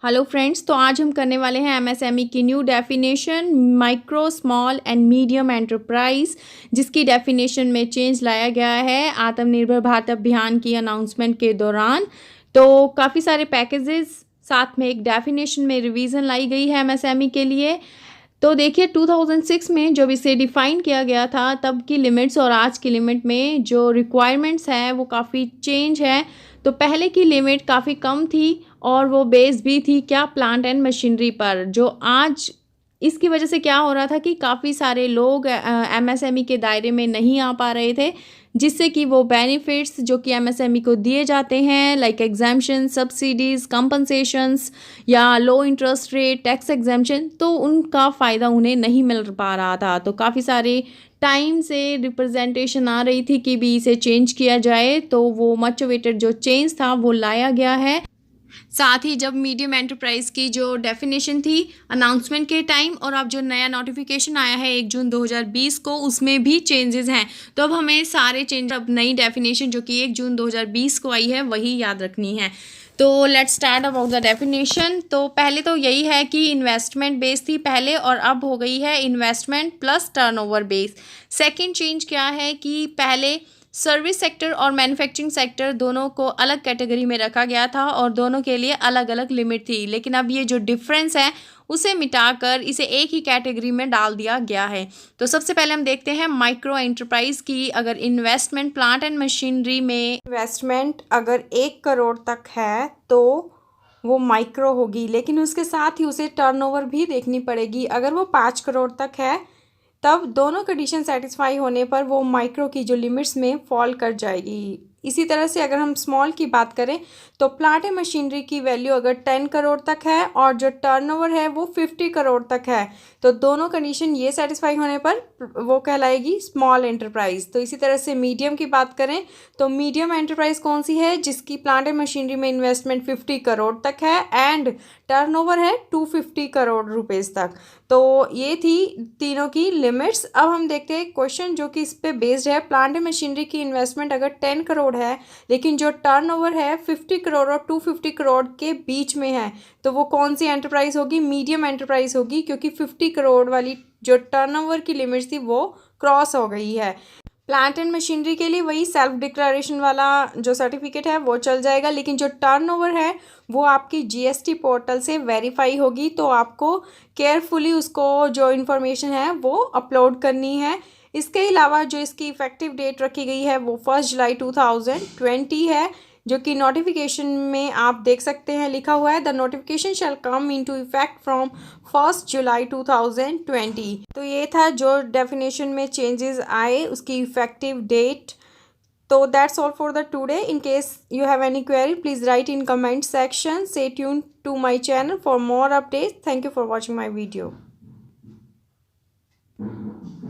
Hello friends, तो आज हम करने वाले हैं एमएसएमई की new definition micro small and medium enterprise, जिसकी डेफिनेशन में चेंज लाया गया है आत्मनिर्भर भारत अभियान की अनाउंसमेंट के दौरान। तो काफ़ी सारे पैकेजेस साथ में एक डेफिनेशन में रिवीजन लाई गई है एमएसएमई के लिए। तो देखिए 2006 में जब इसे डिफ़ाइन किया गया था तब की लिमिट्स और आज की लिमिट में जो रिक्वायरमेंट्स हैं वो काफ़ी चेंज है। तो पहले की लिमिट काफ़ी कम थी और वो बेस्ड भी थी क्या प्लांट एंड मशीनरी पर, जो आज इसकी वजह से क्या हो रहा था कि काफ़ी सारे लोग एमएसएमई के दायरे में नहीं आ पा रहे थे, जिससे कि वो बेनिफिट्स जो कि एमएसएमई को दिए जाते हैं लाइक एग्जाम्पशन, सब्सिडीज़, कंपनसेशंस या लो इंटरेस्ट रेट, टैक्स एग्जाम्पशन, तो उनका फ़ायदा उन्हें नहीं मिल पा रहा था। तो काफ़ी सारे टाइम से रिप्रेजेंटेशन आ रही थी कि भी इसे चेंज किया जाए, तो वो मच अवेटेड जो चेंज था वो लाया गया है। साथ ही जब मीडियम एंटरप्राइज की जो डेफिनेशन थी अनाउंसमेंट के टाइम और अब जो नया नोटिफिकेशन आया है 1 जून 2020 को, उसमें भी चेंजेस हैं। तो अब हमें सारे चेंज, अब नई डेफिनेशन जो कि 1 जून 2020 को आई है वही याद रखनी है। तो let's start about the definition. तो पहले तो यही है कि इन्वेस्टमेंट बेस थी पहले और अब हो गई है investment plus turnover base. Second change क्या है कि पहले सर्विस सेक्टर और मैन्युफैक्चरिंग सेक्टर दोनों को अलग कैटेगरी में रखा गया था और दोनों के लिए अलग अलग लिमिट थी, लेकिन अब ये जो डिफरेंस है उसे मिटाकर इसे एक ही कैटेगरी में डाल दिया गया है। तो सबसे पहले हम देखते हैं माइक्रो एंटरप्राइज की। अगर इन्वेस्टमेंट प्लांट एंड मशीनरी में इन्वेस्टमेंट अगर 1 करोड़ तक है तो वो माइक्रो होगी, लेकिन उसके साथ ही उसे टर्नओवर भी देखनी पड़ेगी। अगर वो 5 करोड़ तक है तब दोनों कंडीशन सेटिस्फाई होने पर वो माइक्रो की जो लिमिट्स में फॉल कर जाएगी। इसी तरह से अगर हम स्मॉल की बात करें तो प्लांट एंड मशीनरी की वैल्यू अगर 10 करोड़ तक है और जो टर्नओवर है वो 50 करोड़ तक है, तो दोनों कंडीशन ये सेटिस्फाई होने पर वो कहलाएगी स्मॉल एंटरप्राइज। तो इसी तरह से मीडियम की बात करें तो मीडियम एंटरप्राइज कौन सी है, जिसकी प्लांट एंड मशीनरी में इन्वेस्टमेंट 50 करोड़ तक है एंड टर्नओवर है 250 करोड़ रुपीज़ तक। तो ये थी तीनों की लिमिट्स। अब हम देखते हैं क्वेश्चन जो कि इस पे बेस्ड है। प्लांट एंड मशीनरी की इन्वेस्टमेंट अगर 10 करोड़ है लेकिन जो टर्नओवर है 50 करोड़ और 250 करोड़ के बीच में है, तो वो कौन सी एंटरप्राइज होगी, मीडियम एंटरप्राइज होगी, क्योंकि 50 करोड़ वाली जो टर्नओवर की लिमिट्स थी वो क्रॉस हो गई है। प्लांट एंड मशीनरी के लिए वही सेल्फ डिक्लेरेशन वाला जो सर्टिफिकेट है वो चल जाएगा, लेकिन जो टर्नओवर है वो आपकी जीएसटी पोर्टल से वेरीफाई होगी, तो आपको केयरफुली उसको जो इन्फॉर्मेशन है वो अपलोड करनी है। इसके अलावा जो इसकी इफ़ेक्टिव डेट रखी गई है वो 1 जुलाई 2020 है, जो कि नोटिफिकेशन में आप देख सकते हैं लिखा हुआ है the notification shall come into effect from 1 जुलाई 2020। तो ये था जो डेफिनेशन में चेंजेस आए, उसकी इफेक्टिव डेट। तो that's all for the today. In case you have any query please write in comment section. Stay tuned to my channel for more updates. Thank you for watching my video.